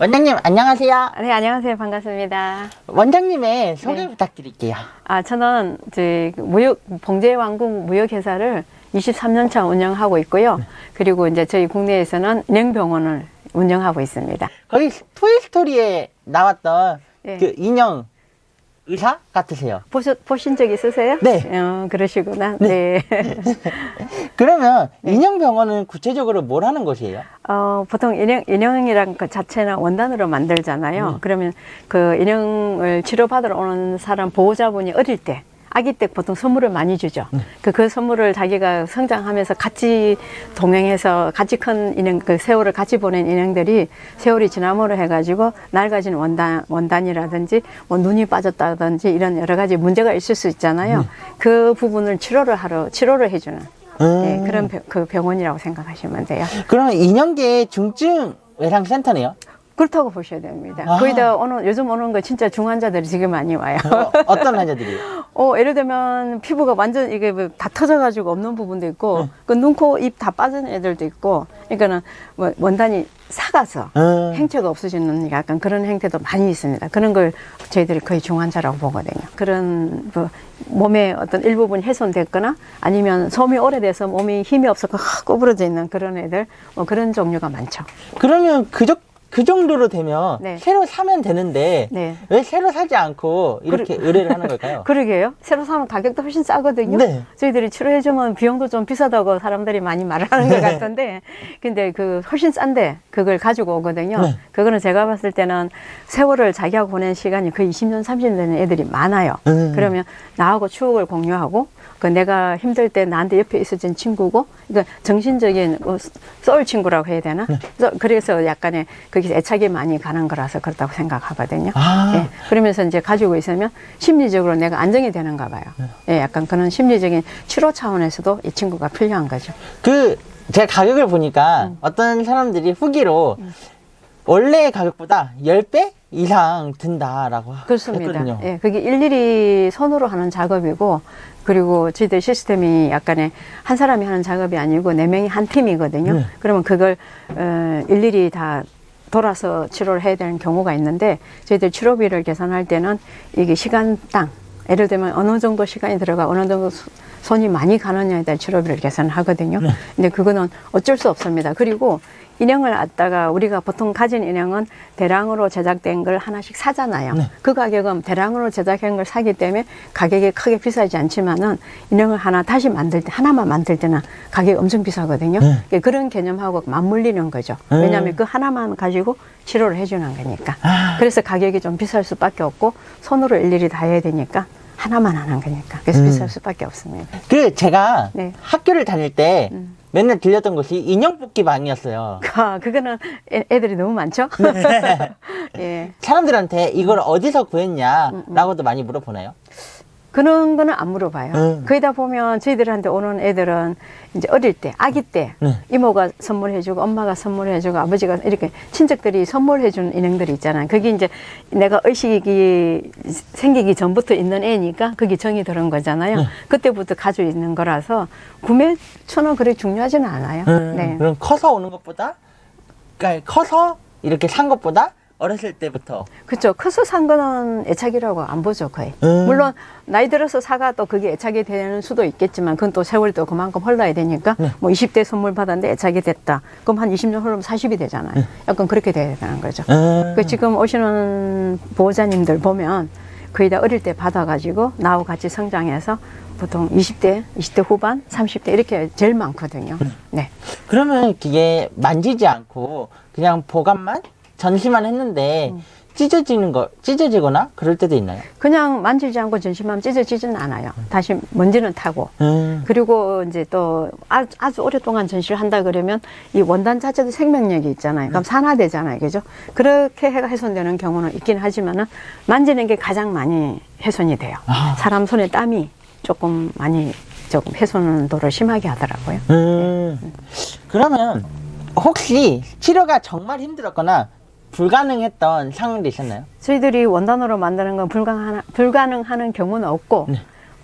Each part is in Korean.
원장님 안녕하세요. 네, 안녕하세요. 반갑습니다. 원장님의 소개 네. 부탁드릴게요. 저는 이제 봉제왕국 무역회사를 23년 차 운영하고 있고요. 그리고 이제 저희 국내에서는 인형병원을 운영하고 있습니다. 거기 토이스토리에 나왔던 네. 그 인형 의사 같으세요. 보신 적 있으세요? 네. 그러시구나. 네. 그러면 인형병원은 구체적으로 뭘 하는 곳이에요? 보통 인형이란 그 자체는 원단으로 만들잖아요. 그러면 그 인형을 치료받으러 오는 사람 보호자분이 어릴 때, 아기 때 보통 선물을 많이 주죠. 그 선물을 자기가 성장하면서 같이 동행해서 같이 큰 인형, 그 세월을 같이 보낸 인형들이 세월이 지남으로 해가지고 낡아진 원단이라든지 뭐 눈이 빠졌다든지 이런 여러 가지 문제가 있을 수 있잖아요. 그 부분을 치료를 해주는 네, 그런 그 병원이라고 생각하시면 돼요. 그러면 인형계 중증 외상센터네요? 그렇다고 보셔야 됩니다. 아. 거의 다 요즘 오는 거 진짜 중환자들이 되게 많이 와요. 어떤 환자들이요? 예를 들면 피부가 완전 이게 뭐다 터져가지고 없는 부분도 있고, 그 눈, 코, 입 다 빠진 애들도 있고, 그러니까는 뭐 원단이 삭아서 행체가 없어지는 약간 그런 행태도 많이 있습니다. 그런 걸 저희들이 거의 중환자라고 보거든요. 그런 뭐 몸의 어떤 일부분이 훼손됐거나 아니면 소음이 오래돼서 몸이 힘이 없어서 구부러져 있는 그런 애들, 뭐 그런 종류가 많죠. 그러면 그 정도로 되면 네. 새로 사면 되는데 네. 왜 새로 사지 않고 이렇게 의뢰를 하는 걸까요? 그러게요. 새로 사면 가격도 훨씬 싸거든요. 네. 저희들이 치료해주면 비용도 좀 비싸다고 사람들이 많이 말을 하는 것 같은데, 근데 그 훨씬 싼데 그걸 가지고 오거든요. 네. 그거는 제가 봤을 때는 세월을 자기하고 보낸 시간이 거의 20년, 30년 되는 애들이 많아요. 그러면 나하고 추억을 공유하고, 그 내가 힘들 때 나한테 옆에 있어준 친구고, 그러니까 정신적인 소울 친구라고 해야 되나? 그래서 약간의 거기서 애착이 많이 가는 거라서 그렇다고 생각하거든요. 예, 그러면서 이제 가지고 있으면 심리적으로 내가 안정이 되는가 봐요. 예, 약간 그런 심리적인 치료 차원에서도 이 친구가 필요한 거죠. 제가 가격을 보니까 어떤 사람들이 후기로 원래 가격보다 10배 이상 든다라고 그렇습니다. 했거든요. 예, 그게 일일이 손으로 하는 작업이고, 그리고 저희들 시스템이 약간의 한 사람이 하는 작업이 아니고 4명이 한 팀이거든요. 그러면 그걸 일일이 다 돌아서 치료를 해야 되는 경우가 있는데, 저희들 치료비를 계산할 때는 이게 시간당, 예를 들면 어느 정도 시간이 들어가 어느 정도 손이 많이 가느냐에 따라 치료비를 계산하거든요. 근데 그거는 어쩔 수 없습니다. 그리고 인형을 갖다가 우리가 보통 가진 인형은 대량으로 제작된 걸 하나씩 사잖아요. 그 가격은 대량으로 제작한 걸 사기 때문에 가격이 크게 비싸지 않지만은 인형을 하나만 만들 때는 가격이 엄청 비싸거든요. 그런 개념하고 맞물리는 거죠. 왜냐하면 그 하나만 가지고 치료를 해주는 거니까. 그래서 가격이 좀 비쌀 수밖에 없고, 손으로 일일이 다 해야 되니까 하나만 하는 거니까. 그래서 비쌀 수밖에 없습니다. 제가 네. 학교를 다닐 때 맨날 들렸던 곳이 인형 뽑기 방이었어요. 그거는 애들이 너무 많죠? 예. 사람들한테 이걸 어디서 구했냐라고도 많이 물어보나요? 그런 거는 안 물어봐요. 거기다 보면 저희들한테 오는 애들은 이제 어릴 때, 아기 때, 이모가 선물해주고, 엄마가 선물해주고, 아버지가 이렇게 친척들이 선물해준 인형들이 있잖아요. 그게 이제 내가 의식이 생기기 전부터 있는 애니까 그게 정이 들은 거잖아요. 그때부터 가지고 있는 거라서 구매처는 그렇게 중요하지는 않아요. 네. 그럼 커서 오는 것보다, 그러니까 커서 이렇게 산 것보다 어렸을 때부터. 그렇죠. 커서 산 거는 애착이라고 안 보죠, 거의. 물론 나이 들어서 사가 또 그게 애착이 되는 수도 있겠지만, 그건 또 세월이 또 그만큼 흘러야 되니까 뭐 20대 선물 받았는데 애착이 됐다. 그럼 한 20년 흐르면 40이 되잖아요. 약간 그렇게 돼야 되는 거죠. 그 지금 오시는 보호자님들 보면 거의 다 어릴 때 받아가지고 나하고 같이 성장해서 보통 20대 후반, 30대 이렇게 제일 많거든요. 네. 그러면 그게 만지지 않고 그냥 보관만? 전시만 했는데 찢어지거나 그럴 때도 있나요? 그냥 만지지 않고 전시만 찢어지지는 않아요. 다시 먼지는 타고. 그리고 이제 또 아주 오랫동안 전시를 한다 그러면 이 원단 자체도 생명력이 있잖아요. 그럼 산화되잖아요. 그죠? 그렇게 해가 훼손되는 경우는 있긴 하지만은 만지는 게 가장 많이 훼손이 돼요. 사람 손에 땀이 조금 훼손도를 심하게 하더라고요. 그러면 혹시 치료가 정말 힘들었거나 불가능했던 상황도 있었나요? 저희들이 원단으로 만드는 건 불가능하는 경우는 없고,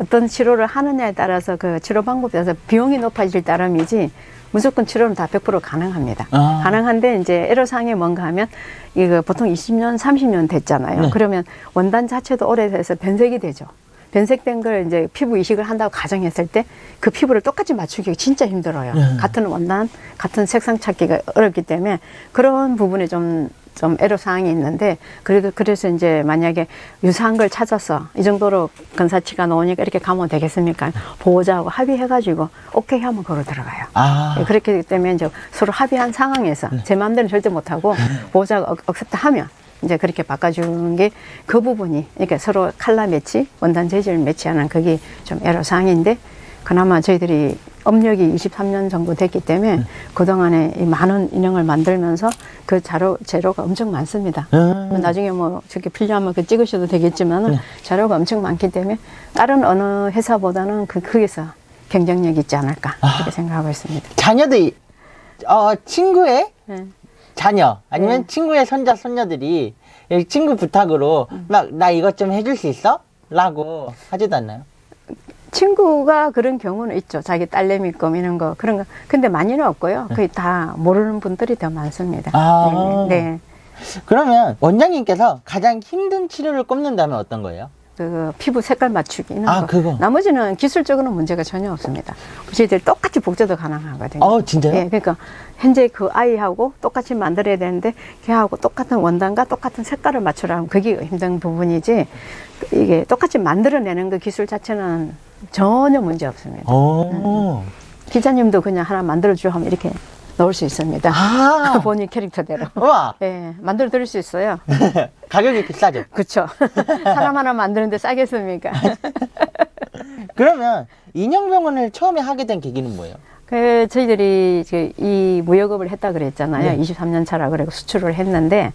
어떤 치료를 하느냐에 따라서 그 치료 방법에 따라서 비용이 높아질 따름이지 무조건 치료는 다 100% 가능합니다. 가능한데 이제 애로사항이 뭔가 하면 이거 보통 20년, 30년 됐잖아요. 네. 그러면 원단 자체도 오래돼서 변색이 되죠. 변색된 걸 이제 피부 이식을 한다고 가정했을 때 그 피부를 똑같이 맞추기가 진짜 힘들어요. 같은 원단, 같은 색상 찾기가 어렵기 때문에 그런 부분에 좀 애로사항이 있는데 그래서 이제 만약에 유사한 걸 찾아서 이 정도로 근사치가 나오니까 이렇게 가면 되겠습니까? 보호자하고 합의해가지고 오케이 하면 그걸 들어가요. 예, 그렇기 때문에 이제 서로 합의한 상황에서 제 마음대로는 절대 못하고 보호자가 억셉트 하면 이제 그렇게 바꿔주는 게 그 부분이 그러니까 서로 칼라 매치, 원단 재질 매치하는 그게 좀 애로사항인데 그나마 저희들이 업력이 23년 정도 됐기 때문에 그동안에 이 많은 인형을 만들면서 그 재료가 엄청 많습니다. 나중에 뭐 저렇게 필요하면 그 찍으셔도 되겠지만은 재료가 엄청 많기 때문에 다른 어느 회사보다는 거기서 경쟁력이 있지 않을까 그렇게 생각하고 있습니다. 자녀들이 친구의 네. 자녀 아니면 친구의 손자 손녀들이 친구 부탁으로 막 나 이것 좀 해줄 수 있어? 라고 하지도 않나요? 친구가 그런 경우는 있죠. 자기 딸내미 껌 이런 거 그런 거. 근데 많이는 없고요. 거의 다 모르는 분들이 더 많습니다. 네. 그러면 원장님께서 가장 힘든 치료를 꼽는다면 어떤 거예요? 그 피부 색깔 맞추기 이런 거. 그거. 나머지는 기술적으로는 문제가 전혀 없습니다. 저희들 똑같이 복제도 가능하거든요. 진짜요? 예, 그러니까 현재 그 아이하고 똑같이 만들어야 되는데 걔하고 똑같은 원단과 똑같은 색깔을 맞추라면 그게 힘든 부분이지 이게 똑같이 만들어내는 그 기술 자체는 전혀 문제 없습니다. 기자님도 그냥 하나 만들어줘 하면 이렇게 넣을 수 있습니다. 본인 캐릭터대로. 우와. 예, 만들어 드릴 수 있어요. 가격이 비싸죠? 그쵸. 사람 하나 만드는데 싸겠습니까? 그러면 인형병원을 처음에 하게 된 계기는 뭐예요? 저희들이 이 무역업을 했다 그랬잖아요. 네. 23년 차라 그래고 수출을 했는데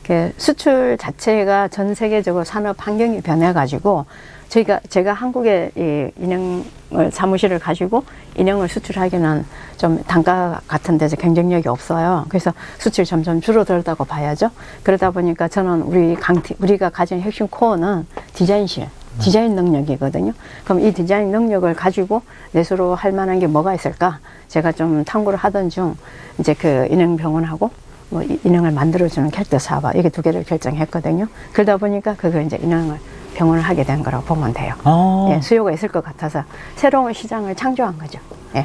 그 수출 자체가 전 세계적으로 산업 환경이 변해가지고 제가 한국에 이 인형을 사무실을 가지고 인형을 수출하기는 좀 단가 같은 데서 경쟁력이 없어요. 그래서 수출이 점점 줄어들다고 봐야죠. 그러다 보니까 저는 우리가 가진 핵심 코어는 디자인 능력이거든요. 그럼 이 디자인 능력을 가지고 내수로 할 만한 게 뭐가 있을까? 제가 좀 탐구를 하던 중 이제 그 인형병원하고 뭐 인형을 만들어주는 캐릭터 사업 이게 두 개를 결정했거든요. 그러다 보니까 그걸 이제 병원을 하게 된 거라고 보면 돼요. 예, 수요가 있을 것 같아서 새로운 시장을 창조한 거죠. 예.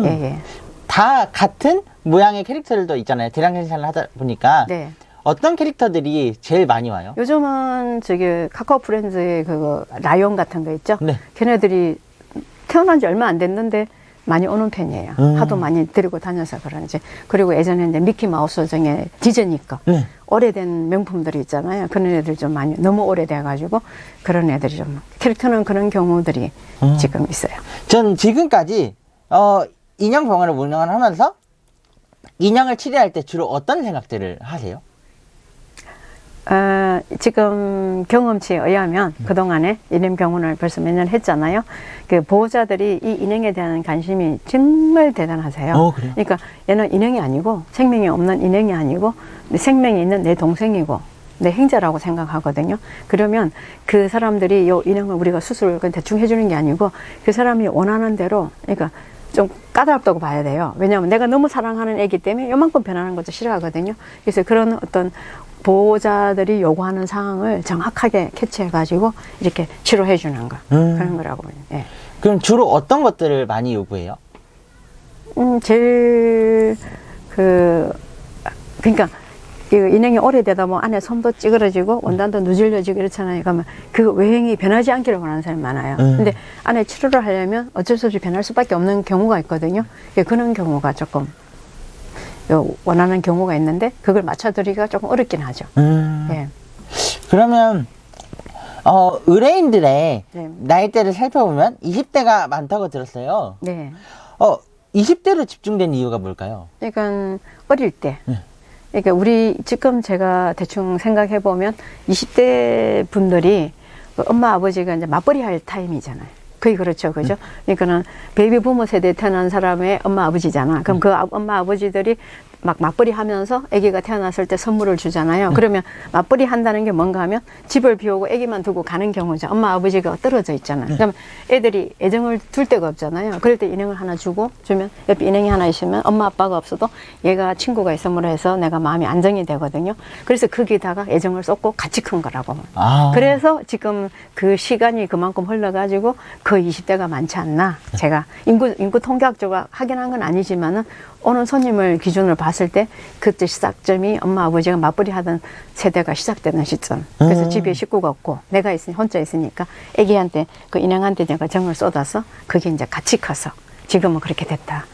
예. 다 같은 모양의 캐릭터들도 있잖아요. 대량 생산을 하다 보니까 네. 어떤 캐릭터들이 제일 많이 와요? 요즘은 카카오 프렌즈의 그거 라이온 같은 거 있죠? 네. 걔네들이 태어난 지 얼마 안 됐는데 많이 오는 편이에요. 하도 많이 데리고 다녀서 그런지. 그리고 예전에 이제 미키 마우스 중에 디즈니 거. 네. 오래된 명품들이 있잖아요. 그런 애들 좀 많이, 너무 오래돼가지고 그런 애들이 좀, 캐릭터는 그런 경우들이 지금 있어요. 전 지금까지, 인형병원을 운영을 하면서 인형을 치료할 때 주로 어떤 생각들을 하세요? 지금 경험치에 의하면 그동안에 인형병원을 벌써 몇 년 했잖아요. 그 보호자들이 이 인형에 대한 관심이 정말 대단하세요. 그래요? 그러니까 얘는 인형이 아니고 생명이 없는 인형이 아니고 생명이 있는 내 동생이고 내 형제라고 생각하거든요. 그러면 그 사람들이 이 인형을 우리가 수술을 대충 해주는 게 아니고 그 사람이 원하는 대로 그러니까 좀 까다롭다고 봐야 돼요. 왜냐하면 내가 너무 사랑하는 애기 때문에 요만큼 변하는 것도 싫어하거든요. 그래서 그런 어떤 보호자들이 요구하는 상황을 정확하게 캐치해가지고 이렇게 치료해 주는 거 그런 거라고. 예. 그럼 주로 어떤 것들을 많이 요구해요? 제일 그러니까 이 인형이 오래되다 보면 안에 솜도 찌그러지고 원단도 누질려지고 이렇잖아요. 그러면 그 외형이 변하지 않기를 원하는 사람이 많아요. 근데 안에 치료를 하려면 어쩔 수 없이 변할 수밖에 없는 경우가 있거든요. 그런 경우가 조금 원하는 경우가 있는데 그걸 맞춰드리기가 조금 어렵긴 하죠. 예. 그러면 의뢰인들의 네. 나이대를 살펴보면 20대가 많다고 들었어요. 네. 20대로 집중된 이유가 뭘까요? 그러니까 어릴 때. 네. 그러니까 지금 제가 대충 생각해 보면 20대 분들이 엄마 아버지가 이제 맞벌이 할 타임이잖아요. 거의 그렇죠. 그죠? 그러니까는 베이비 부모 세대에 태어난 사람의 엄마 아버지잖아. 그럼 그 엄마 아버지들이 막 맞벌이 하면서 아기가 태어났을 때 선물을 주잖아요. 그러면 맞벌이 한다는 게 뭔가 하면 집을 비우고 아기만 두고 가는 경우죠. 엄마 아버지가 떨어져 있잖아요. 그럼 애들이 애정을 둘 데가 없잖아요. 그럴 때 인형을 하나 주면 옆에 인형이 하나 있으면 엄마 아빠가 없어도 얘가 친구가 있음으로 해서 내가 마음이 안정이 되거든요. 그래서 거기다가 애정을 쏟고 같이 큰 거라고. 아. 그래서 지금 그 시간이 그만큼 흘러가지고 거의 20대가 많지 않나. 제가 인구 통계학적으로 확인한 건 아니지만은 오는 손님을 기준으로 봤을 때 그때 시작점이 엄마 아버지가 맞벌이 하던 세대가 시작되는 시점. 그래서 집에 식구가 없고 내가 혼자 있으니까 애기한테 그 인형한테 내가 정을 쏟아서 그게 이제 같이 커서 지금은 그렇게 됐다.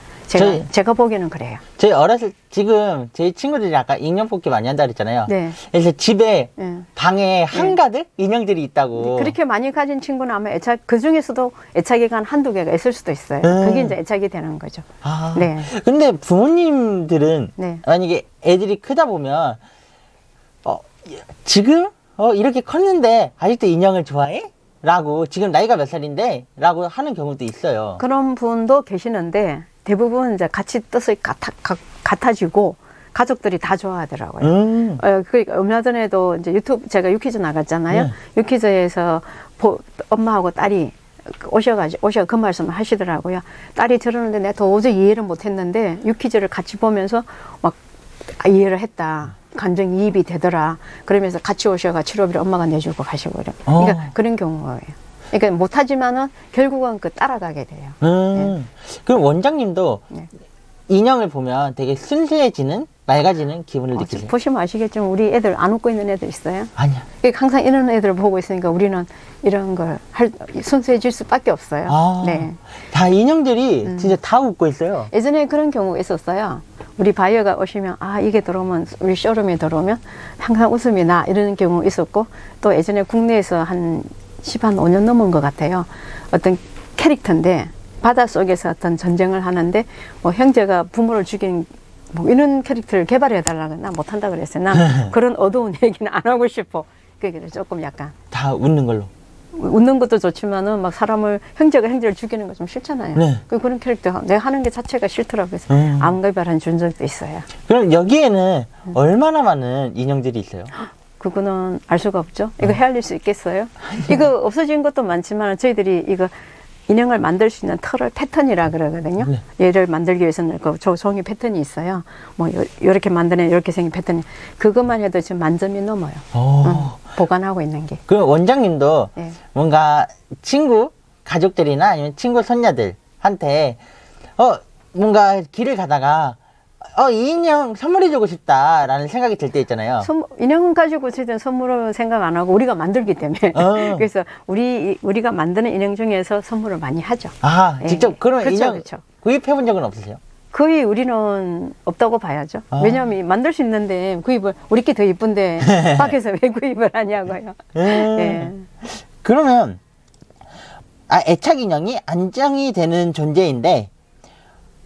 제가 보기에는 그래요. 저희 어렸을 지금 저희 친구들이 아까 인형 뽑기 많이 한다 그랬잖아요. 네. 그래서 집에 네. 방에 한가득 인형들이 있다고. 그렇게 많이 가진 친구는 아마 그 중에서도 애착이 한 한두 개가 있을 수도 있어요. 그게 이제 애착이 되는 거죠. 아. 네. 근데 부모님들은 네. 만약에 애들이 크다 보면 지금 이렇게 컸는데 아직도 인형을 좋아해? 라고 지금 나이가 몇 살인데? 라고 하는 경우도 있어요. 그런 분도 계시는데 대부분 이제 같이 뜻이 같아지고 가족들이 다 좋아하더라고요. 얼마 전에도 이제 제가 유퀴즈 나갔잖아요. 네. 유퀴즈에서 엄마하고 딸이 오셔 그 말씀을 하시더라고요. 딸이 들었는데 내가 도저히 이해를 못했는데 유퀴즈를 같이 보면서 막 이해를 했다. 감정이입이 되더라. 그러면서 같이 오셔가 치료비를 엄마가 내주고 가시고 그래요. 그러니까 그런 경우예요. 그러니까 못하지만은 결국은 따라가게 돼요. 네. 그럼 원장님도 네. 인형을 보면 되게 순수해지는, 맑아지는 기분을 느끼세요? 보시면 아시겠지만 우리 애들 안 웃고 있는 애들 있어요. 아니야. 그러니까 항상 이런 애들을 보고 있으니까 우리는 이런 걸 순수해질 수밖에 없어요. 아, 네. 다 인형들이 진짜 다 웃고 있어요. 예전에 그런 경우가 있었어요. 우리 바이어가 오시면 이게 들어오면 우리 쇼룸에 들어오면 항상 웃음이 나 이런 경우 있었고 또 예전에 국내에서 한 5년 넘은 것 같아요. 어떤 캐릭터인데 바닷속에서 어떤 전쟁을 하는데 뭐 형제가 부모를 죽인 뭐 이런 캐릭터를 개발해 달라고 난 못한다 그랬어요. 난 그런 어두운 얘기는 안 하고 싶어. 그게 조금 약간 다 웃는 걸로. 웃는 것도 좋지만은 막 사람을 형제를 죽이는 거 좀 싫잖아요. 네. 그런 캐릭터 내가 하는 게 자체가 싫더라고요. 그래서 암 개발한 준 적도 있어요. 그럼 여기에는 얼마나 많은 인형들이 있어요? 그거는 알 수가 없죠. 이거 헤아릴 수 있겠어요? 이거 없어진 것도 많지만 저희들이 이거 인형을 만들 수 있는 패턴이라 그러거든요. 네. 얘를 만들기 위해서는 저 종이 패턴이 있어요. 뭐 이렇게 만드는 이렇게 생긴 패턴이 그것만 해도 지금 10,000점이 넘어요. 보관하고 있는 게. 그럼 원장님도 네. 뭔가 친구, 가족들이나 아니면 친구, 손녀들한테 뭔가 길을 가다가 이 인형 선물해주고 싶다라는 생각이 들 때 있잖아요. 인형 가지고 저희들은 선물을 생각 안 하고 우리가 만들기 때문에 그래서 우리가 만드는 인형 중에서 선물을 많이 하죠. 아, 네. 직접 그런 그렇죠, 인형 그렇죠. 구입해본 적은 없으세요? 거의 우리는 없다고 봐야죠. 왜냐하면 만들 수 있는데 구입을 우리께 더 이쁜데 밖에서 왜 구입을 하냐고요. 예. 그러면 애착 인형이 안정이 되는 존재인데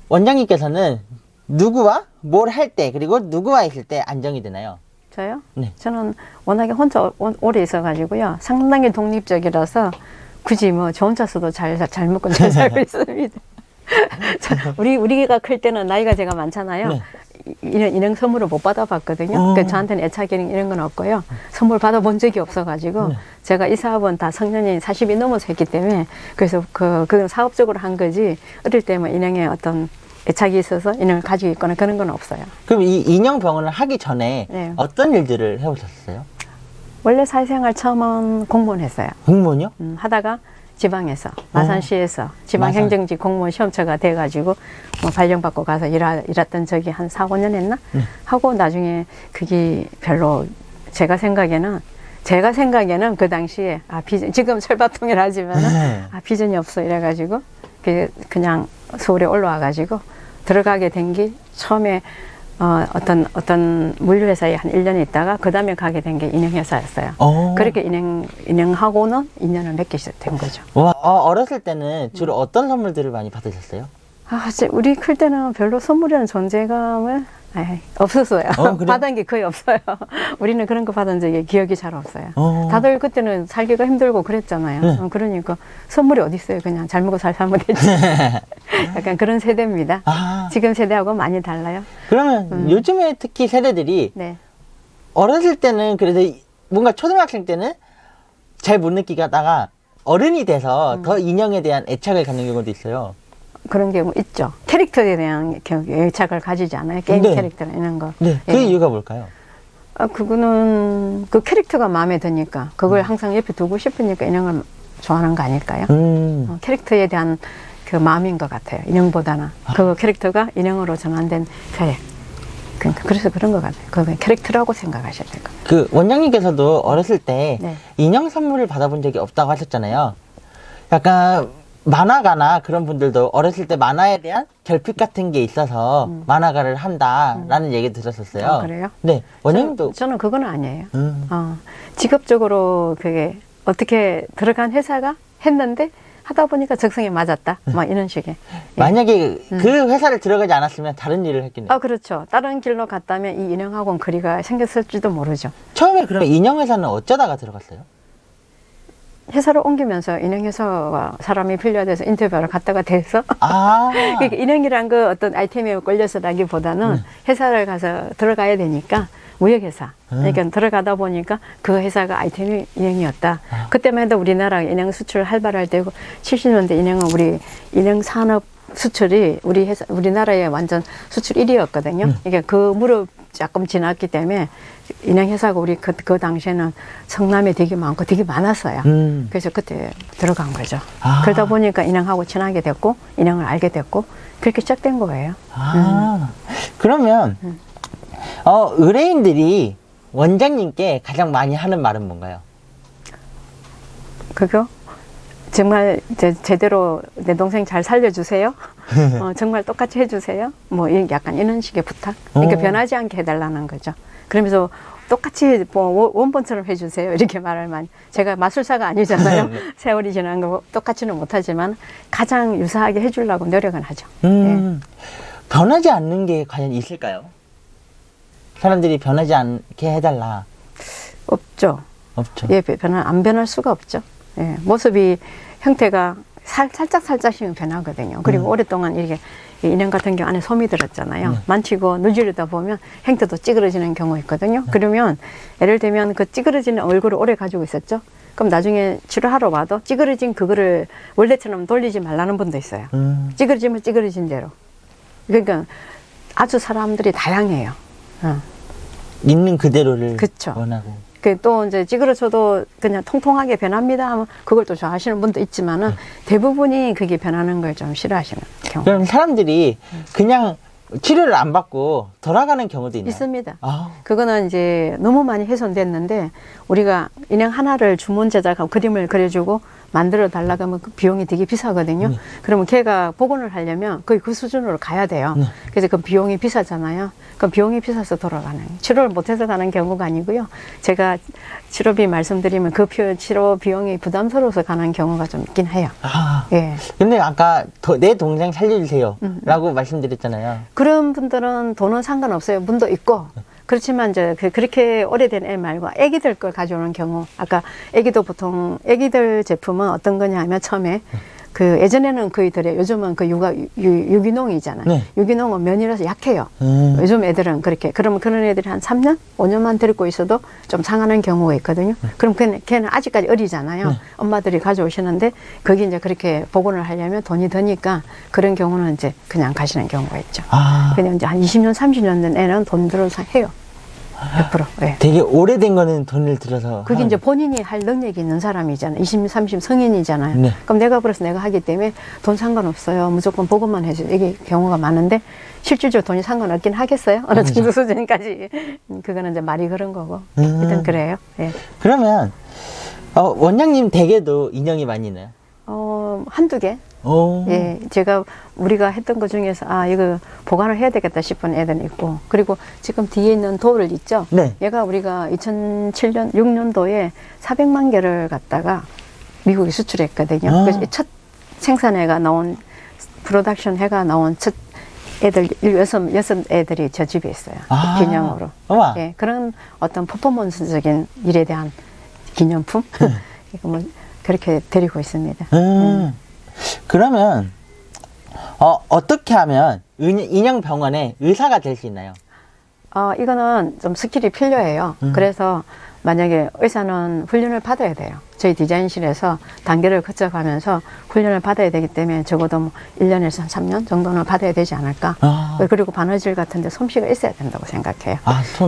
원장님께서는 누구와 뭘 할 때 그리고 누구와 있을 때 안정이 되나요? 저요? 네. 저는 워낙에 혼자 오래 있어가지고요. 상당히 독립적이라서 굳이 뭐 저 혼자서도 잘 먹고 잘 살고 있습니다. 우리가 클 때는 나이가 제가 많잖아요. 네. 인형 선물을 못 받아봤거든요. 그러니까 저한테는 애착 인형 이런 건 없고요. 선물 받아본 적이 없어가지고 제가 이 사업은 다 성년이 40이 넘어서 했기 때문에 그래서 그건 사업적으로 한 거지 어릴 때 뭐 인형에 어떤 애착이 있어서 인형을 가지고 있거나 그런 건 없어요. 그럼 이 인형 병원을 하기 전에 네. 어떤 일들을 해보셨어요? 원래 사회생활 처음은 공무원 했어요. 공무원이요? 하다가 지방에서 마산시에서 지방행정직 공무원 시험처가 돼가지고 뭐 발령받고 가서 일했던 적이 한 4, 5년 했나? 하고 나중에 그게 별로 제가 생각에는 그 당시에 지금 철밥통이라지만은 비전이 없어 이래가지고 그냥 서울에 올라와가지고 들어가게 된 게 처음에 어떤 물류회사에 한 1년 있다가 그 다음에 가게 된 게 인형회사였어요. 그렇게 인형하고는 인연을 맺게 된 거죠. 와, 어렸을 때는 주로 어떤 선물들을 많이 받으셨어요? 우리 클 때는 별로 선물이라는 존재감을 에이, 없었어요. 그래요? 받은 게 거의 없어요. 우리는 그런 거 받은 적이 기억이 잘 없어요. 어. 다들 그때는 살기가 힘들고 그랬잖아요. 네. 그러니까 선물이 어디 있어요. 그냥 잘 먹고 잘 살면 되지. 약간 그런 세대입니다. 아, 지금 세대하고 많이 달라요. 그러면 요즘에 특히 세대들이 네. 어렸을 때는 그래도 뭔가 초등학생 때는 잘 못 느끼다가 어른이 돼서 더 인형에 대한 애착을 갖는 경우도 있어요. 그런 경우 있죠. 캐릭터에 대한 애착을 가지지 않아요. 게임 네. 캐릭터나 이런 거. 네, 그 예. 이유가 뭘까요? 그거는 그 캐릭터가 마음에 드니까 그걸 항상 옆에 두고 싶으니까 인형을 좋아하는 거 아닐까요? 캐릭터에 대한 그 마음인 것 같아요. 인형보다는 그 캐릭터가 인형으로 전환된 그래. 그러니까 그래서 그런 것 같아요. 그건 캐릭터라고 생각하셔야 될 것 같아요. 그 원장님께서도 어렸을 때 네. 인형 선물을 받아본 적이 없다고 하셨잖아요. 약간 만화가나 그런 분들도 어렸을 때 만화에 대한 결핍 같은 게 있어서 만화가를 한다라는 얘기 들었었어요. 아, 그래요? 네, 원장님도. 저는 그건 아니에요. 직업적으로 그게 어떻게 들어간 회사가 했는데 하다 보니까 적성에 맞았다. 막 이런 식의. 예. 만약에 그 회사를 들어가지 않았으면 다른 일을 했겠네요. 그렇죠. 다른 길로 갔다면 이 인형학원 거리가 생겼을지도 모르죠. 처음에 그러면 인형 회사는 어쩌다가 들어갔어요? 회사를 옮기면서 인형회사가 사람이 필요해야 돼서 인터뷰하러 갔다가 돼서 아, 그러니까 인형이란 그 어떤 아이템에 걸려서라기보다는 회사를 가서 들어가야 되니까 무역회사 그러니까 들어가다 보니까 그 회사가 아이템이 인형이었다. 그때만 해도 우리나라 인형 수출 활발할 때고 70년대 인형은 우리 인형 산업 수출이 우리나라의 완전 수출 1위였거든요. 그러니까 그 무렵 조금 지났기 때문에 인형 회사가 우리 그 당시에는 성남에 되게 많고 되게 많았어요. 그래서 그때 들어간 거죠. 아. 그러다 보니까 인형하고 친하게 됐고 인형을 알게 됐고 그렇게 시작된 거예요. 그러면 의뢰인들이 원장님께 가장 많이 하는 말은 뭔가요? 그거 정말 제대로 내 동생 잘 살려주세요. 정말 똑같이 해주세요. 뭐 약간 이런 식의 부탁. 그러니까 변하지 않게 해달라는 거죠. 그러면서 똑같이 뭐 원본처럼 해주세요. 이렇게 말을 많이. 제가 마술사가 아니잖아요. 세월이 지난 거 똑같이는 못하지만 가장 유사하게 해주려고 노력은 하죠. 예. 변하지 않는 게 과연 있을까요? 사람들이 변하지 않게 해달라. 없죠. 없죠. 예, 안 변할 수가 없죠. 예, 모습이 형태가 살짝씩은 변하거든요. 그리고 오랫동안 이렇게 인형 같은 경우 안에 솜이 들었잖아요. 만지고 누지르다 보면 형태도 찌그러지는 경우 있거든요. 그러면 예를 들면 그 찌그러지는 얼굴을 오래 가지고 있었죠. 그럼 나중에 치료하러 와도 찌그러진 그거를 원래처럼 돌리지 말라는 분도 있어요. 찌그러지면 찌그러진 대로. 그러니까 아주 사람들이 다양해요. 있는 그대로를 그쵸. 원하고. 또 이제 찌그러져도 그냥 통통하게 변합니다 하면 그걸 또 좋아하시는 분도 있지만은 대부분이 그게 변하는 걸 좀 싫어하시는 경우 그럼 사람들이 그냥 치료를 안 받고 돌아가는 경우도 있나요? 있습니다. 아, 그거는 이제 너무 많이 훼손됐는데 우리가 인형 하나를 주문 제작하고 그림을 그려주고 만들어 달라고 하면 그 비용이 되게 비싸거든요. 그러면 걔가 복원을 하려면 거의 그 수준으로 가야 돼요. 그래서 그 비용이 비싸잖아요. 그 비용이 비싸서 돌아가는 치료를 못해서 가는 경우가 아니고요. 제가 치료비 말씀드리면 그 치료 비용이 부담스러워서 가는 경우가 좀 있긴 해요. 아. 예. 근데 아까 내 동생 살려주세요 라고 말씀드렸잖아요. 그런 분들은 돈은 상관없어요. 분도 있고. 그렇지만 이제 그렇게 오래된 애 말고 애기들 걸 가져오는 경우, 아까 애기도 보통 애기들 제품은 어떤 거냐 하면 처음에 그 예전에는 거의 덜해요. 요즘은 그 유기농이잖아요. 네. 유기농은 면이라서 약해요. 요즘 애들은 그렇게. 그러면 그런 애들이 한 3년, 5년만 데리고 있어도 좀 상하는 경우가 있거든요. 그럼 걔는 아직까지 어리잖아요. 엄마들이 가져오시는데 거기 이제 그렇게 복원을 하려면 돈이 드니까 그런 경우는 이제 그냥 가시는 경우가 있죠. 아, 그냥 이제 한 20년, 30년 된 애는 돈 들어서 해요. 100%. 예. 되게 오래된 거는 돈을 들여서. 그게 이제 본인이 할 능력이 있는 사람이잖아요. 20, 30 성인이잖아요. 네. 그럼 내가 그래서 내가 하기 때문에 돈 상관없어요. 무조건 보고만 해줘. 이게 경우가 많은데 실질적으로 돈이 상관없긴 하겠어요. 어느 정도 수준까지. 그거는 이제 말이 그런 거고. 일단 그래요. 예. 그러면 원장님 댁에도 인형이 많이 있나요? 한두 개. 오. 예, 제가 우리가 했던 것 중에서 이거 보관을 해야 되겠다 싶은 애들은 있고, 그리고 지금 뒤에 있는 돌을 있죠. 네. 얘가 우리가 2007년 6년도에 400만 개를 갖다가 미국에 수출했거든요. 그래서 첫 생산해가 나온 프로덕션 해가 나온 첫 애들 여섯 애들이 저 집에 있어요. 기념으로. 우와. 예, 그런 어떤 퍼포먼스적인 일에 대한 기념품 이거 뭐 그렇게 드리고 있습니다. 그러면 어떻게 하면 인형병원의 의사가 될 수 있나요? 이거는 좀 스킬이 필요해요. 그래서 만약에 의사는 훈련을 받아야 돼요. 저희 디자인실에서 단계를 거쳐가면서 훈련을 받아야 되기 때문에 적어도 뭐 1년에서 한 3년 정도는 받아야 되지 않을까. 그리고 바느질 같은 데 솜씨가 있어야 된다고 생각해요.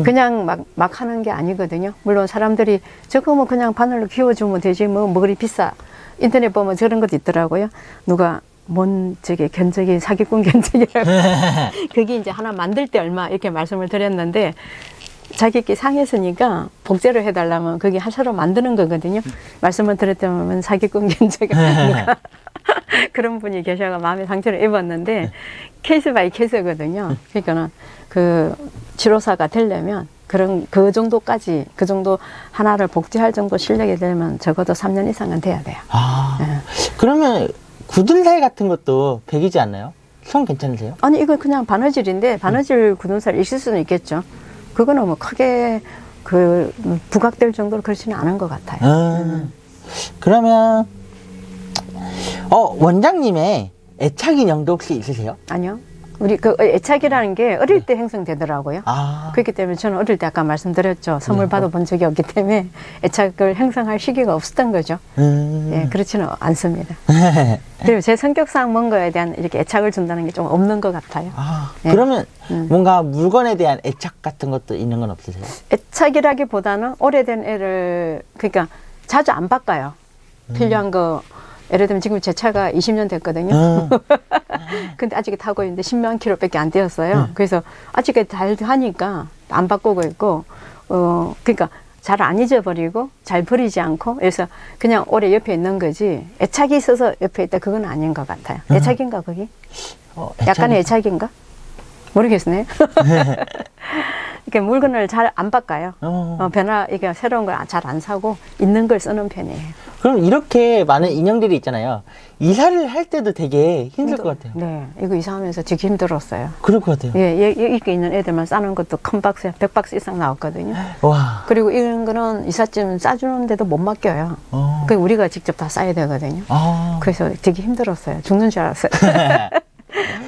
그냥 막 하는 게 아니거든요. 물론 사람들이 저거 뭐 그냥 바늘로 끼워주면 되지 뭐 그리 비싸. 인터넷 보면 저런 것도 있더라고요. 누가 뭔 저게 견적이 사기꾼 견적이라고 그게 이제 하나 만들 때 얼마 이렇게 말씀을 드렸는데 자기끼리 상했으니까 복제를 해달라면 그게 하나로 만드는 거거든요. 말씀을 드렸다면 사기꾼 견적이 아니니까 그런 분이 계셔가 마음에 상처를 입었는데 케이스 바이 케이스거든요. 그러니까는 그 치료사가 되려면 그 정도까지 그 정도 하나를 복제할 정도 실력이 되면 적어도 3년 이상은 돼야 돼요. 그러면 굳은살 같은 것도 배기지 않나요? 손 괜찮으세요? 아니 이거 그냥 바느질인데 바느질 굳은 살 있을 수는 있겠죠. 그거는 뭐 크게 부각될 정도로 그렇지는 않은 것 같아요. 그러면 원장님의 애착 인형도 혹시 있으세요? 아니요. 우리 그 애착이라는 게 어릴 때 형성되더라고요. 그렇기 때문에 저는 어릴 때 아까 말씀드렸죠. 선물 받아본 적이 없기 때문에 애착을 형성할 시기가 없었던 거죠. 예, 그렇지는 않습니다. 그리고 제 성격상 뭔가에 대한 이렇게 애착을 준다는 게 좀 없는 것 같아요. 예. 그러면 뭔가 물건에 대한 애착 같은 것도 있는 건 없으세요? 애착이라기보다는 오래된 애를 그러니까 자주 안 바꿔요. 필요한 거 예를 들면 지금 제 차가 20년 됐거든요. 근데 아직 타고 있는데 10만 킬로밖에 안 되었어요. 그래서 아직 잘 하니까 안 바꾸고 있고, 그러니까 잘 안 잊어버리고 잘 버리지 않고 그래서 그냥 오래 옆에 있는 거지 애착이 있어서 옆에 있다 그건 아닌 것 같아요. 애착인가 거기? 약간의 애착인가? 모르겠네. 이렇게 물건을 잘 안 바꿔요. 이게 새로운 걸 잘 안 사고 있는 걸 쓰는 편이에요. 그럼 이렇게 많은 인형들이 있잖아요. 이사를 할 때도 되게 힘들 것 같아요. 네, 이거 이사하면서 되게 힘들었어요. 그럴 것 같아요. 예, 이렇게 있는 애들만 싸는 것도 큰 박스에 100박스 이상 나왔거든요. 와. 그리고 이런 거는 이삿짐 싸주는데도 못 맡겨요. 그 우리가 직접 다 싸야 되거든요. 그래서 되게 힘들었어요. 죽는 줄 알았어요.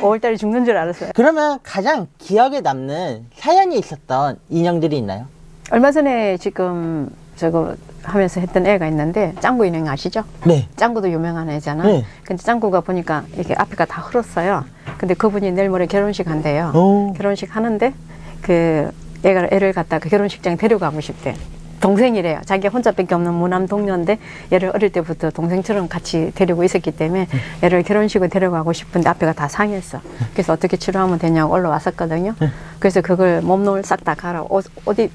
5월달에 죽는 줄 알았어요. 그러면 가장 기억에 남는 사연이 있었던 인형들이 있나요? 얼마 전에 지금 저거 하면서 했던 애가 있는데 짱구 인형 아시죠? 네. 짱구도 유명한 애잖아. 네. 근데 짱구가 보니까 이렇게 앞에가 다 흘었어요. 근데 그분이 내일 모레 결혼식 한대요. 결혼식 하는데 그 애를 갖다가 결혼식장에 데려가고 싶대. 동생이래요. 자기 혼자밖에 없는 무남 동료인데 얘를 어릴 때부터 동생처럼 같이 데리고 있었기 때문에 얘를 결혼식을 데려가고 싶은데 앞에가 다 상했어. 그래서 어떻게 치료하면 되냐고 올라왔었거든요. 그래서 그걸 몸을 싹 다 갈아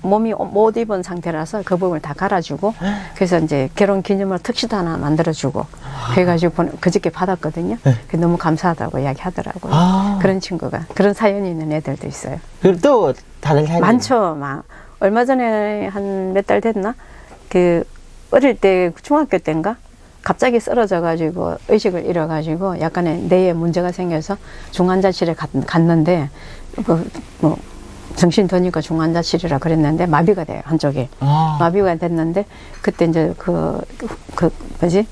몸이 못 입은 상태라서 그 부분을 다 갈아주고 그래서 이제 결혼 기념으로 특시도 하나 만들어주고 그래가지고 그저께 받았거든요. 너무 감사하다고 이야기하더라고요. 그런 친구가 그런 사연이 있는 애들도 있어요. 그리고 또 다른 사연이 많죠. 막 얼마 전에 한 몇 달 됐나? 그 어릴 때 중학교 때인가? 갑자기 쓰러져가지고 의식을 잃어가지고 약간의 뇌에 문제가 생겨서 중환자실에 갔는데 뭐 정신 드니까 중환자실이라 그랬는데 마비가 돼요 한쪽에. 마비가 됐는데 그때 이제 뭐지?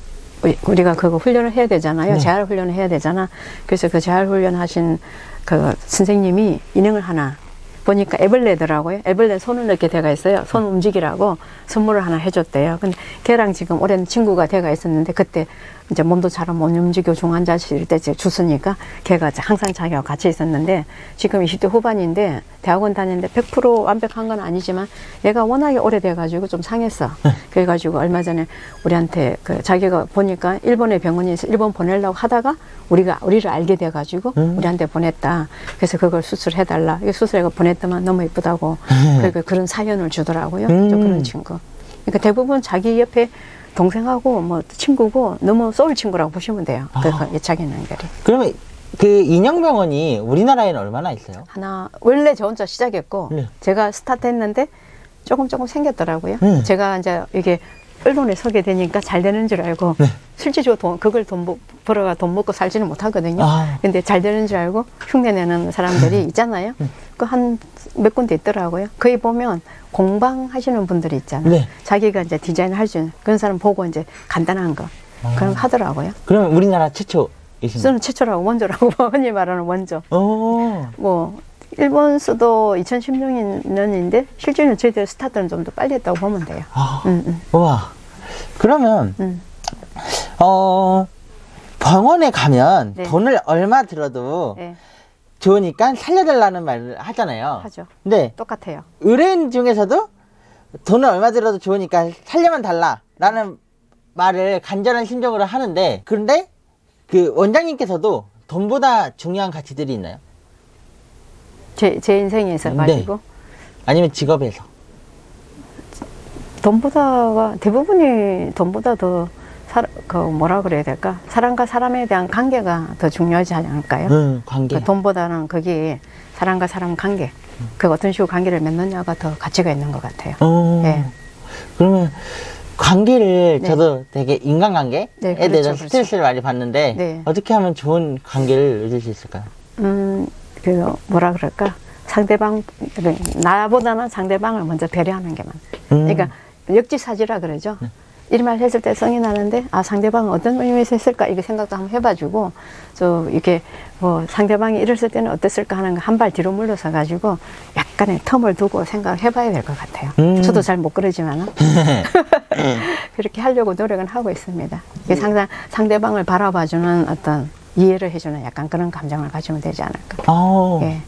우리가 그거 훈련을 해야 되잖아요. 네. 재활 훈련을 해야 되잖아. 그래서 그 재활 훈련 하신 그 선생님이 인형을 하나 보니까 애벌레더라고요. 애벌레 손을 넣게 돼가 있어요. 손 움직이라고 선물을 하나 해줬대요. 근데 걔랑 지금 오랜 친구가 돼가 있었는데 그때 이제 몸도 잘 못 움직이고 중환자실 때 주스니까 걔가 항상 자기하고 같이 있었는데 지금 20대 후반인데 대학원 다니는데 100% 완벽한 건 아니지만 얘가 워낙에 오래돼가지고 좀 상했어. 그래가지고 얼마 전에 우리한테 자기가 보니까 일본의 병원에 있어 일본 보내려고 하다가 우리를 알게 돼가지고 우리한테 보냈다. 그래서 그걸 수술해달라. 이거 수술해서 보냈더만 너무 예쁘다고. 그러니까 그런 사연을 주더라고요. 좀 그런 친구. 그러니까 대부분 자기 옆에 동생하고 뭐 친구고 너무 소울 친구라고 보시면 돼요. 그 애착 있는 애들이. 그러면 그 인형병원이 우리나라에는 얼마나 있어요? 원래 저 혼자 시작했고 네. 제가 스타트했는데 조금 생겼더라고요. 제가 이제 이게 언론에 서게 되니까 잘 되는 줄 알고 실제적으로 그걸 벌어가 돈 먹고 살지는 못하거든요. 아. 근데 잘 되는 줄 알고 흉내내는 사람들이 있잖아요. 그 한 몇 군데 있더라고요. 거기 보면 공방 하시는 분들이 있잖아요. 네. 자기가 이제 디자인을 할 수 있는 그런 사람 보고 이제 간단한 거 그런 거 하더라고요. 그러면 우리나라 최초이신가요? 저는 최초라고 원조라고 흔히 말하는 원조. 오. 뭐 일본 수도 2016년인데 실제는 저희들 스타트는 좀 더 빨리 했다고 보면 돼요. 아. 우와. 그러면 병원에 가면 네. 돈을 얼마 들어도 네, 좋으니까 살려달라는 말을 하잖아요. 하죠. 근데 똑같아요. 의뢰인 중에서도 돈을 얼마 들어도 좋으니까 살려만 달라라는 말을 간절한 심정으로 하는데, 그런데 그 원장님께서도 돈보다 중요한 가치들이 있나요? 제 인생에서 네. 말이고 아니면 직업에서? 돈보다가 대부분이 돈보다 더 그 뭐라 그래야 될까? 사람과 사람에 대한 관계가 더 중요하지 않을까요? 관계. 그 돈보다는 거기 사람과 사람 관계, 그 어떤 식으로 관계를 맺느냐가 더 가치가 있는 것 같아요. 예. 그러면 관계를 네. 저도 되게 인간관계에 네, 그렇죠, 대해서 그렇죠. 스트레스를 많이 받는데 네. 어떻게 하면 좋은 관계를 맺을 수 있을까요? 그 뭐라 그럴까? 상대방 나보다는 상대방을 먼저 배려하는 게 많아요. 그러니까 역지사지라 그러죠. 이 말 했을 때 성이 나는데 아 상대방은 어떤 의미에서 했을까 이거 생각도 한번 해봐주고 좀 이렇게 뭐 상대방이 이랬을 때는 어땠을까 하는 거 한 발 뒤로 물러서 가지고 약간의 텀을 두고 생각을 해봐야 될 것 같아요. 저도 잘 못 그러지만 그렇게 하려고 노력은 하고 있습니다. 그래서 항상 상대방을 바라봐주는 어떤 이해를 해주는 약간 그런 감정을 가지면 되지 않을까. 예.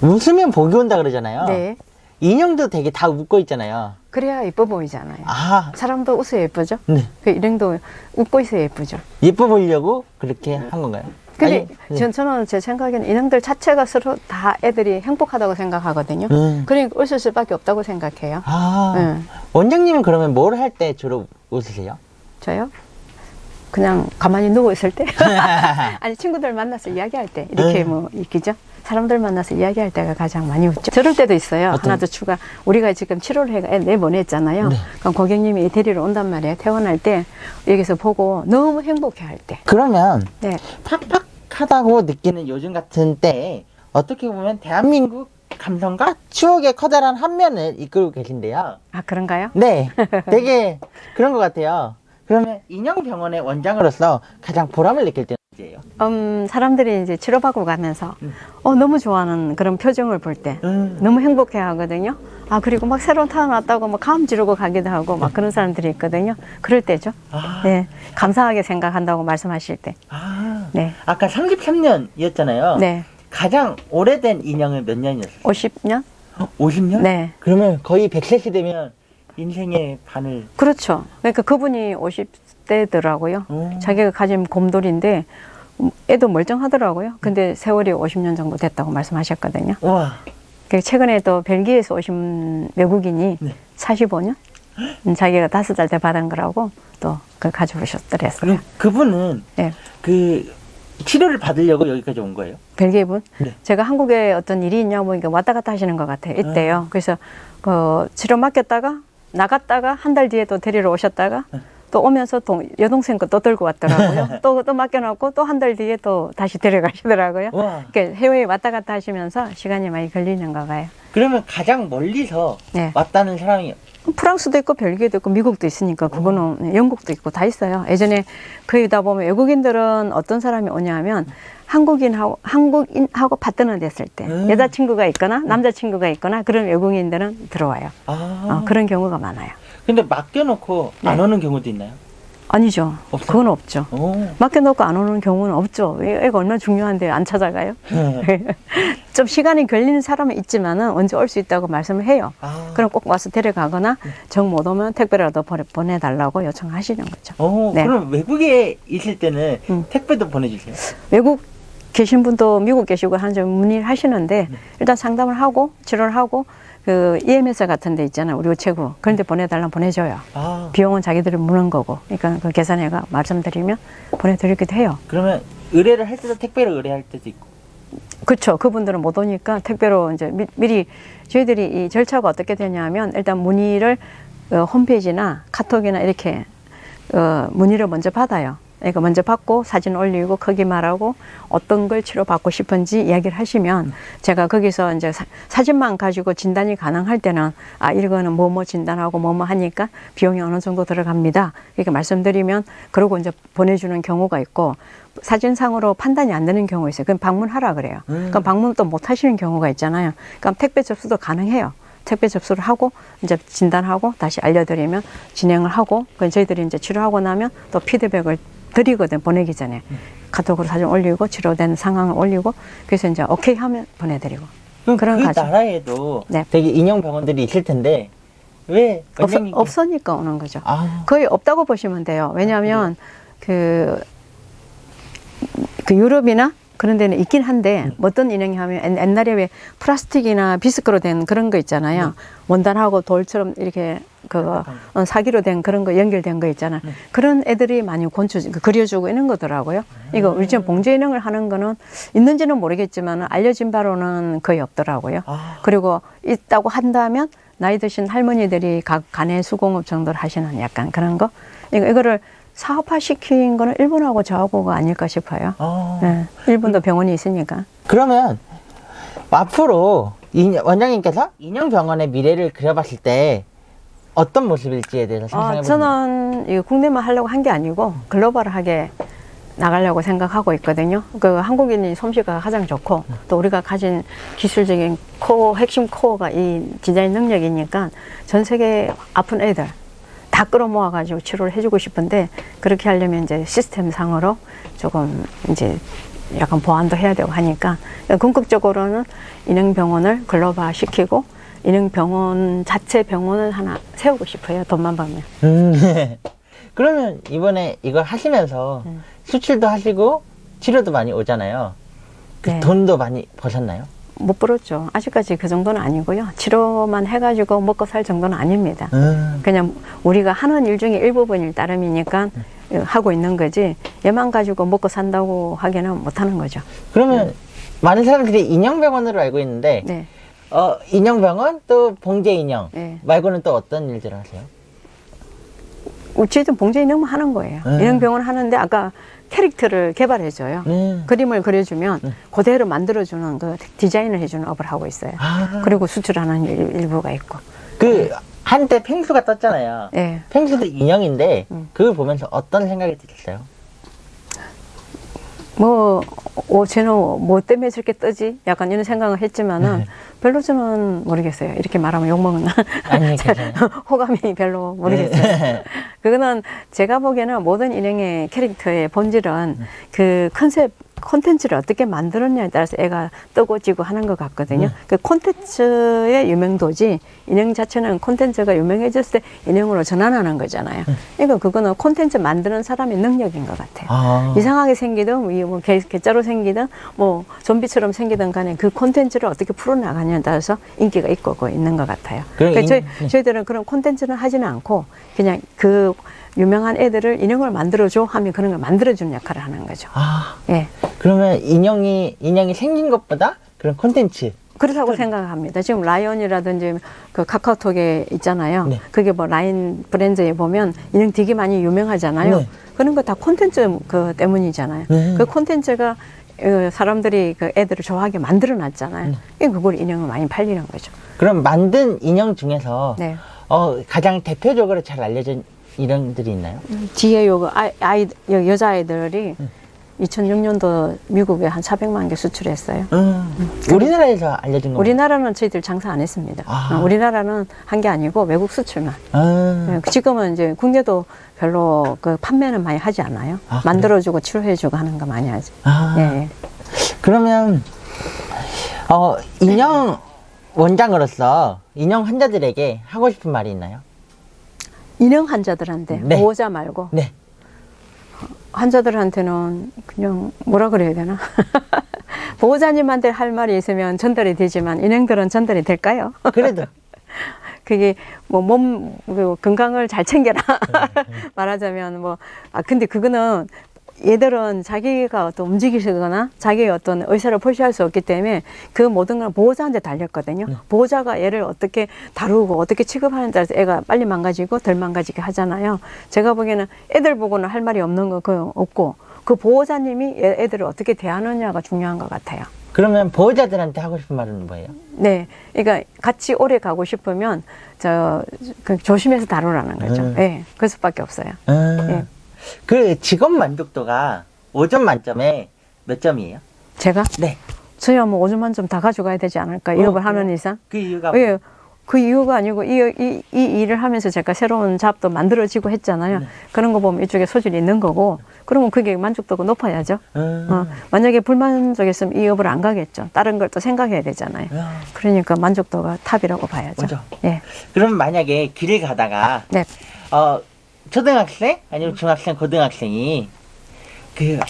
웃으면 복이 온다 그러잖아요. 네. 인형도 되게 다 웃고 있잖아요. 그래야 예뻐 보이잖아요. 아, 사람도 웃어야 예쁘죠? 네. 그 일행도 웃고 있어야 예쁘죠? 예뻐 보이려고 그렇게 한 건가요? 근데 아니, 네. 저는 제 생각에는 인형들 자체가 서로 다 애들이 행복하다고 생각하거든요. 그러니까 웃을 수밖에 없다고 생각해요. 아, 원장님은 그러면 뭘 할 때 주로 웃으세요? 저요? 그냥 가만히 누워 있을 때? 아니, 친구들 만나서 이야기할 때. 이렇게 뭐, 있기죠? 사람들 만나서 이야기할 때가 가장 많이 웃죠. 저럴 때도 있어요. 하나 더 추가. 우리가 지금 치료를 해가 애 내보냈잖아요. 네. 그럼 고객님이 데리러 온단 말이에요. 퇴원할 때. 여기서 보고 너무 행복해 할 때. 그러면 네. 팍팍하다고 느끼는 요즘 같은 때에 어떻게 보면 대한민국 감성과 추억의 커다란 한 면을 이끌고 계신데요. 아, 그런가요? 네, 되게 그런 것 같아요. 그러면 인형병원의 원장으로서 가장 보람을 느낄 때는 언제예요? 사람들이 이제 치료받고 가면서 너무 좋아하는 그런 표정을 볼 때 너무 행복해 하거든요. 아, 그리고 막 새로운 타나왔다고 막 감 지르고 가기도 하고 막 그런 사람들이 있거든요. 그럴 때죠. 아. 네. 감사하게 생각한다고 말씀하실 때. 아, 네. 아까 33년이었잖아요. 네. 가장 오래된 인형은 몇 년이었어요? 50년? 50년? 네. 그러면 거의 100세시 되면 인생의 반을. 그렇죠. 그러니까 그분이 50대더라고요. 자기가 가진 곰돌인데 애도 멀쩡하더라고요. 근데 세월이 50년 정도 됐다고 말씀하셨거든요. 와. 최근에 또 벨기에에서 오신 외국인이 네. 45년? 자기가 5살 때 받은 거라고 또 그걸 가져오셨더랬어요. 그럼 그분은 네. 그 치료를 받으려고 여기까지 온 거예요? 벨기에 분? 네. 제가 한국에 어떤 일이 있냐고 보니까 왔다 갔다 하시는 것 같아요. 있대요. 그래서 그 치료 맡겼다가 나갔다가 한 달 뒤에 또 데리러 오셨다가 또 오면서 또 여동생 거 또 들고 왔더라고요. 또 맡겨놓고 또 한 달 뒤에 또 다시 데려가시더라고요. 와. 그러니까 해외에 왔다 갔다 하시면서 시간이 많이 걸리는가 봐요. 그러면 가장 멀리서 네. 왔다는 사람이 프랑스도 있고 벨기에도 있고 미국도 있으니까 그거는 영국도 있고 다 있어요. 예전에 거기다 보면 외국인들은 어떤 사람이 오냐면 한국인하고 파트너 됐을 때 여자친구가 있거나 남자친구가 있거나 그런 외국인들은 들어와요. 그런 경우가 많아요. 근데 맡겨놓고 안 네. 오는 경우도 있나요? 아니죠. 없어요? 그건 없죠. 오. 맡겨놓고 안 오는 경우는 없죠. 애가 얼마나 중요한데 안 찾아가요? 좀 시간이 걸리는 사람은 있지만은 언제 올 수 있다고 말씀을 해요. 아. 그럼 꼭 와서 데려가거나 정 못 오면 택배라도 보내달라고 요청하시는 거죠. 네. 그럼 외국에 있을 때는 택배도 보내주세요? 외국 계신 분도 미국 계시고 하는 점 문의를 하시는데 일단 상담을 하고 치료를 하고 그 EMS 같은 데 있잖아요. 우리 우체국. 그런 데 보내달라면 보내줘요. 아. 비용은 자기들이 무는 거고. 그러니까 그 계산해가 말씀드리면 보내드리기도 해요. 그러면 의뢰를 할 때도 택배로 의뢰할 때도 있고. 그렇죠. 그분들은 못 오니까 택배로 이제 미리 저희들이 이 절차가 어떻게 되냐면 일단 문의를 홈페이지나 카톡이나 이렇게 문의를 먼저 받아요. 그러니까 먼저 받고 사진 올리고 크기 말하고 어떤 걸 치료받고 싶은지 이야기를 하시면 제가 거기서 이제 사진만 가지고 진단이 가능할 때는 아 이거는 뭐뭐 진단하고 뭐뭐 하니까 비용이 어느 정도 들어갑니다. 이렇게 말씀드리면 그러고 이제 보내주는 경우가 있고 사진상으로 판단이 안 되는 경우 있어요. 그럼 방문하라 그래요. 그럼 방문 또 못 하시는 경우가 있잖아요. 그럼 택배 접수도 가능해요. 택배 접수를 하고 이제 진단하고 다시 알려드리면 진행을 하고 저희들이 이제 치료하고 나면 또 피드백을 드리거든. 보내기 전에 카톡으로 사진 올리고 치료된 상황을 올리고 그래서 이제 오케이 하면 보내드리고 그럼 그런 그 과정. 나라에도 네. 되게 인형 병원들이 있을 텐데 왜 원장님께 없으니까 오는 거죠. 아, 거의 없다고 보시면 돼요. 왜냐하면 그 유럽이나 그런 데는 있긴 한데 어떤 인형이 하면 옛날에 왜 플라스틱이나 비스크로 된 그런 거 있잖아요. 원단하고 돌처럼 이렇게 사기로 된 그런 거 연결된 거 있잖아. 그런 애들이 많이 그려주고 이런 거더라고요. 이거 우리 지금 봉제 인형을 하는 거는 있는지는 모르겠지만 알려진 바로는 거의 없더라고요. 그리고 있다고 한다면 나이 드신 할머니들이 각 가내 수공업 정도를 하시는 약간 그런 거. 이거를 사업화 시킨 거는 일본하고 저하고가 아닐까 싶어요. 네, 일본도 병원이 있으니까. 그러면 앞으로 원장님께서 인형병원의 미래를 그려봤을 때 어떤 모습일지에 대해서 상상해보세요. 저는 이거 국내만 하려고 한 게 아니고 글로벌하게 나가려고 생각하고 있거든요. 그 한국인이 솜씨가 가장 좋고 또 우리가 가진 기술적인 핵심 코어가 이 디자인 능력이니까 전 세계 아픈 애들 다 끌어모아가지고 치료를 해주고 싶은데 그렇게 하려면 이제 시스템 상으로 조금 이제 약간 보완도 해야 되고 하니까 궁극적으로는 인형병원을 글로벌화 시키고 인형병원 자체 병원을 하나 세우고 싶어요. 돈만 벌면. 그러면 이번에 이걸 하시면서 수출도 하시고 치료도 많이 오잖아요. 그 네. 돈도 많이 버셨나요? 못 벌었죠. 아직까지 그 정도는 아니고요. 치료만 해가지고 먹고 살 정도는 아닙니다. 그냥 우리가 하는 일 중에 일부분일 따름이니까 하고 있는 거지 얘만 가지고 먹고 산다고 하기는 못하는 거죠. 그러면 많은 사람들이 인형병원으로 알고 있는데 네. 인형병원 또 봉제 인형 네. 말고는 또 어떤 일들을 하세요? 우리도 봉제 인형만 하는 거예요. 인형병원 하는데 아까 캐릭터를 개발해줘요. 그림을 그려주면 그대로 만들어주는 그 디자인을 해주는 업을 하고 있어요. 그리고 수출하는 일부가 있고. 그 한때 펭수가 떴잖아요. 네. 펭수도 인형인데 그걸 보면서 어떤 생각이 드셨어요? 쟤는 뭐 때문에 저렇게 뜨지? 약간 이런 생각을 했지만은 별로 저는 모르겠어요. 이렇게 말하면 욕먹나? 아니, 괜찮아요. 호감이 별로 모르겠어요. 그거는 제가 보기에는 모든 인형의 캐릭터의 본질은 그 콘텐츠를 어떻게 만들었냐에 따라서 애가 뜨고 지고 하는 것 같거든요. 그 콘텐츠의 유명도지 인형 자체는 콘텐츠가 유명해졌을 때 인형으로 전환하는 거잖아요. 그러니까 그거는 콘텐츠 만드는 사람의 능력인 것 같아요. 이상하게 생기든 뭐 개짜로 생기든 뭐 좀비처럼 생기든 간에 그 콘텐츠를 어떻게 풀어나가냐에 따라서 인기가 있고 있는 것 같아요. 그러니까 저희들은 그런 콘텐츠는 하지는 않고 그냥 그 유명한 애들을 인형을 만들어줘 하면 그런 걸 만들어주는 역할을 하는 거죠. 예. 그러면 인형이 생긴 것보다 그런 콘텐츠. 그렇다고 생각합니다. 지금 라이온이라든지 그 카카오톡에 있잖아요. 네. 그게 뭐 라인 브랜드에 보면 인형 되게 많이 유명하잖아요. 네. 그런 거 다 콘텐츠 때문이잖아요. 그 콘텐츠가 사람들이 그 애들을 좋아하게 만들어 놨잖아요. 그걸 인형을 많이 팔리는 거죠. 그럼 만든 인형 중에서 네. 가장 대표적으로 잘 알려진 인형들이 있나요? 뒤에 요거 여자아이들이 2006년도 미국에 한 400만 개 수출했어요. 우리나라에서 알려진 거. 우리나라는 저희들 장사 안 했습니다. 우리나라는 한 게 아니고 외국 수출만. 네, 지금은 이제 국내도 별로 그 판매는 많이 하지 않아요. 만들어주고 치료해주고 하는 거 많이 하지. 예. 그러면 인형 원장으로서 인형 환자들에게 하고 싶은 말이 있나요? 인형 환자들한테 네. 보호자 말고 네. 환자들한테는 그냥 뭐라 그래야 되나? 보호자님한테 할 말이 있으면 전달이 되지만 인형들은 전달이 될까요? 그래도 그게 뭐 몸 건강을 잘 챙겨라 말하자면 근데 그거는 얘들은 자기가 어떤 움직이시거나 자기의 어떤 의사를 표시할 수 없기 때문에 그 모든 걸 보호자한테 달렸거든요. 보호자가 얘를 어떻게 다루고 어떻게 취급하는 따라서 애가 빨리 망가지고 덜 망가지게 하잖아요. 제가 보기에는 애들 보고는 할 말이 없는 거 그거 없고 그 보호자님이 애들을 어떻게 대하느냐가 중요한 것 같아요. 그러면 보호자들한테 하고 싶은 말은 뭐예요? 네, 그러니까 같이 오래 가고 싶으면 조심해서 다루라는 거죠. 네, 그 수밖에 없어요. 예. 그 직업 만족도가 5점 만점에 몇 점이에요? 제가 네. 저야 뭐 5점 만점 다 가져가야 되지 않을까? 이 업을 하는 이상. 그 이유가 예, 그 이유가 아니고 이 일을 하면서 제가 새로운 잡도 만들어지고 했잖아요. 그런 거 보면 이쪽에 소질이 있는 거고 그러면 그게 만족도가 높아야죠. 만약에 불만족했으면 이 업을 안 가겠죠. 다른 걸 또 생각해야 되잖아요. 그러니까 만족도가 탑이라고 봐야죠. 맞아. 예. 그럼 만약에 길을 가다가 네. 초등학생 아니면 중학생, 고등학생이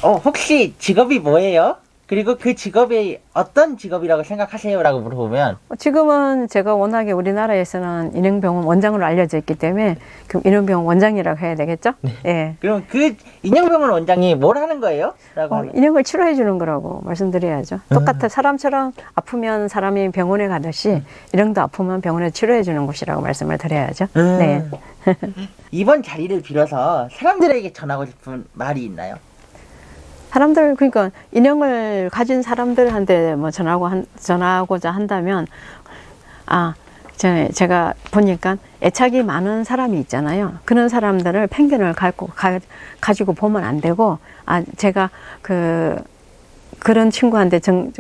혹시 직업이 뭐예요? 그리고 그 직업이 어떤 직업이라고 생각하세요? 라고 물어보면 지금은 제가 워낙에 우리나라에서는 인형병원 원장으로 알려져 있기 때문에 그럼 인형병원 원장이라고 해야 되겠죠? 예. 그럼 그 인형병원 원장이 뭘 하는 거예요? 라고 하면 인형을 치료해 주는 거라고 말씀드려야죠. 똑같아 사람처럼 아프면 사람이 병원에 가듯이 인형도 아프면 병원에 치료해 주는 곳이라고 말씀을 드려야죠. 네. 이번 자리를 빌어서 사람들에게 전하고 싶은 말이 있나요? 사람들 그러니까 인형을 가진 사람들한테 뭐 전하고자 한다면 제가 보니까 애착이 많은 사람이 있잖아요. 그런 사람들을 편견을 가지고 보면 안 되고 제가 그런 친구한테 좀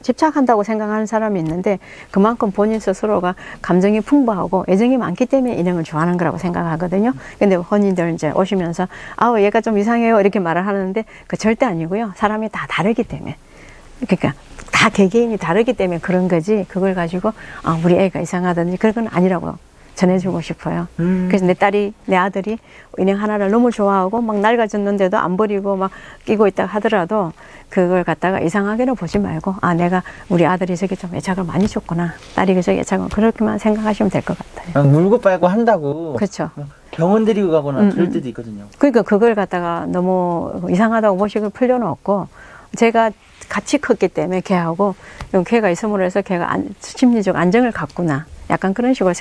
집착한다고 생각하는 사람이 있는데 그만큼 본인 스스로가 감정이 풍부하고 애정이 많기 때문에 인형을 좋아하는 거라고 생각하거든요. 근데 혼인들 이제 오시면서 얘가 좀 이상해요 이렇게 말을 하는데 그 절대 아니고요. 사람이 다 다르기 때문에 그러니까 다 개개인이 다르기 때문에 그런 거지 그걸 가지고 우리 애가 이상하다든지 그런 건 아니라고 전해주고 싶어요. 그래서 내 아들이 인형 하나를 너무 좋아하고 막 낡아졌는데도 안 버리고 막 끼고 있다 하더라도 그걸 갖다가 이상하게는 보지 말고 내가 우리 아들이 저기 좀 애착을 많이 줬구나. 딸이 저기 애착을 그렇게만 생각하시면 될 것 같아요. 물고 빨고 한다고 그렇죠. 병원 데리고 가거나 그럴 때도 있거든요. 그러니까 그걸 갖다가 너무 이상하다고 보시고 필요는 없고 제가 같이 컸기 때문에 걔하고 걔가 있음으로 해서 걔가 심리적 안정을 갖구나. 약간 그런 식으로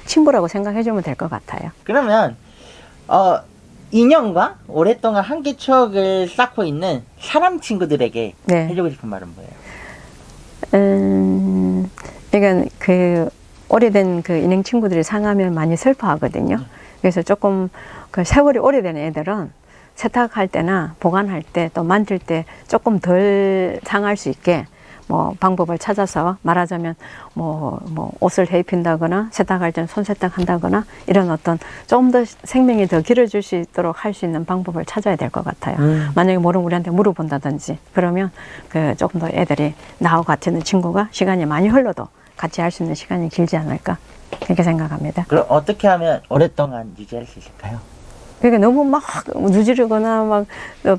친구라고 생각해주면 될 것 같아요. 그러면 인형과 오랫동안 함께 추억을 쌓고 있는 사람 친구들에게 네. 해주고 싶은 말은 뭐예요? 그러니까 그 오래된 그 인형 친구들이 상하면 많이 슬퍼하거든요. 그래서 조금 그 세월이 오래된 애들은 세탁할 때나 보관할 때 또 만질 때 조금 덜 상할 수 있게 뭐 방법을 찾아서 말하자면 뭐 옷을 데입힌다거나 세탁할 때는 손 세탁한다거나 이런 어떤 좀 더 생명이 더 길어질 수 있도록 할 수 있는 방법을 찾아야 될 것 같아요. 만약에 모르면 우리한테 물어본다든지 그러면 그 조금 더 애들이 나하고 같이 있는 친구가 시간이 많이 흘러도 같이 할 수 있는 시간이 길지 않을까 그렇게 생각합니다. 그럼 어떻게 하면 오랫동안 유지할 수 있을까요? 그러니까 너무 막 누지르거나 막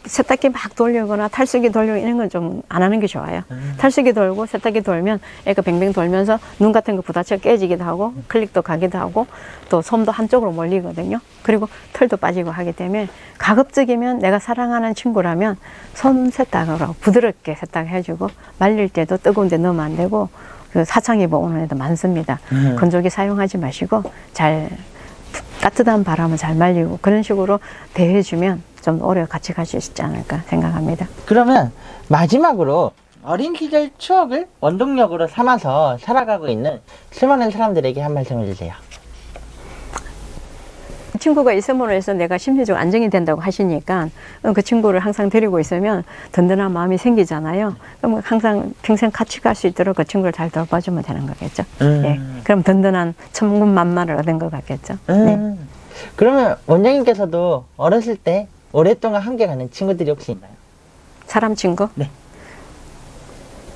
세탁기 막 돌리거나 탈수기 돌리고 이런 건 좀 안 하는 게 좋아요. 탈수기 돌고 세탁기 돌면 애가 뱅뱅 돌면서 눈 같은 거 부딪혀 깨지기도 하고 클릭도 가기도 하고 또 솜도 한쪽으로 몰리거든요. 그리고 털도 빠지고 하기 때문에 가급적이면 내가 사랑하는 친구라면 손 세탁으로 부드럽게 세탁해주고 말릴 때도 뜨거운 데 넣으면 안 되고 그 사창 입어 오는 애도 많습니다. 건조기 사용하지 마시고 잘 따뜻한 바람을 잘 말리고 그런 식으로 대해주면 좀 오래 같이 갈 수 있지 않을까 생각합니다. 그러면 마지막으로 어린 시절 추억을 원동력으로 삼아서 살아가고 있는 수많은 사람들에게 한 말씀 해주세요. 친구가 있음으로 해서 내가 심리적 안정이 된다고 하시니까 그 친구를 항상 데리고 있으면 든든한 마음이 생기잖아요. 그럼 항상 평생 같이 갈 수 있도록 그 친구를 잘 돌봐주면 되는 거겠죠. 예. 그럼 든든한 천군만마를 얻은 것 같겠죠. 네. 그러면 원장님께서도 어렸을 때 오랫동안 함께 가는 친구들이 혹시 있나요? 사람 친구? 네.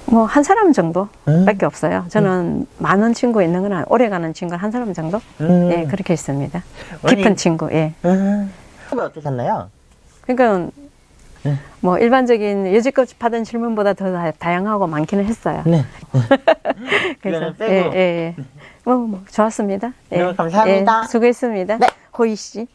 뭐 한 사람 정도밖에 없어요. 저는 많은 친구 있는 건 오래 가는 친구는 한 사람 정도? 예, 그렇게 있습니다. 깊은 친구. 예. 어떠셨나요? 그러니까 뭐 일반적인 여지껏 받은 질문보다 더 다양하고 많기는 했어요. 네. 그래서 빼고. 예. 뭐 좋았습니다. 예. 네, 감사합니다. 예, 수고했습니다. 네. 호이 씨.